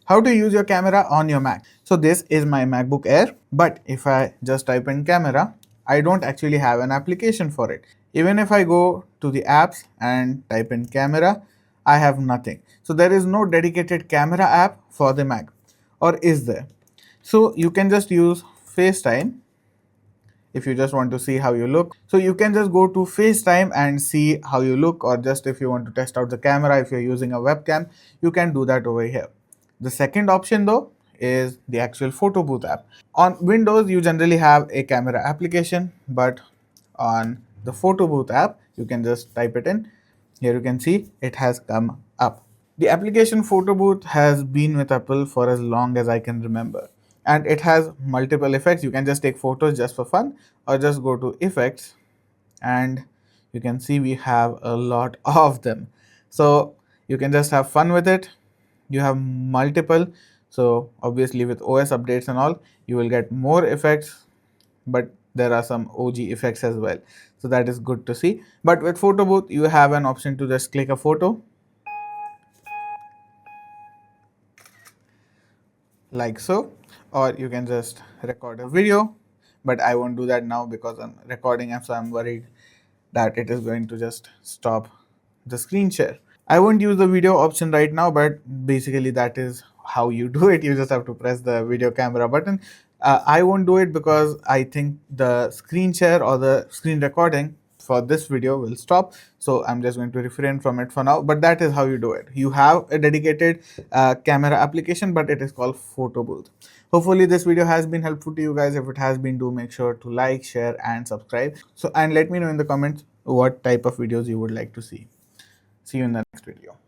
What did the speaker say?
How to use your camera on your Mac. So this is my MacBook Air, but if I just type in camera, I don't actually have an application for it. Even if I go to the apps and type in camera, I have nothing. So there is no dedicated camera app for the Mac, or is there? So you can just use FaceTime if you just want to see how you look. So you can just go to FaceTime and see how you look, or just if you want to test out the camera, if you're using a webcam, you can do that over here. The second option though is the actual photo booth app. On Windows, you generally have a camera application, but on the photo booth app, you can just type it in. Here you can see it has come up. The application Photo Booth has been with Apple for as long as I can remember, and it has multiple effects. You can just take photos just for fun, or just go to effects, and you can see we have a lot of them. So you can just have fun with it. You have multiple. So obviously with OS updates and all, you will get more effects, but there are some OG effects as well. So that is good to see. But with Photo Booth, you have an option to just click a photo like so, or you can just record a video, but I won't do that now because I'm recording, and so I'm worried that it is going to just stop the screen share. I won't use the video option right now, but basically that is how you do it. You just have to press the video camera button. I won't do it because I think the screen share or the screen recording for this video will stop. So I'm just going to refrain from it for now. But that is how you do it. You have a dedicated camera application, but it is called Photo Booth. Hopefully this video has been helpful to you guys. If it has been, do make sure to like, share, and subscribe. So, and let me know in the comments what type of videos you would like to see. See you in the next video.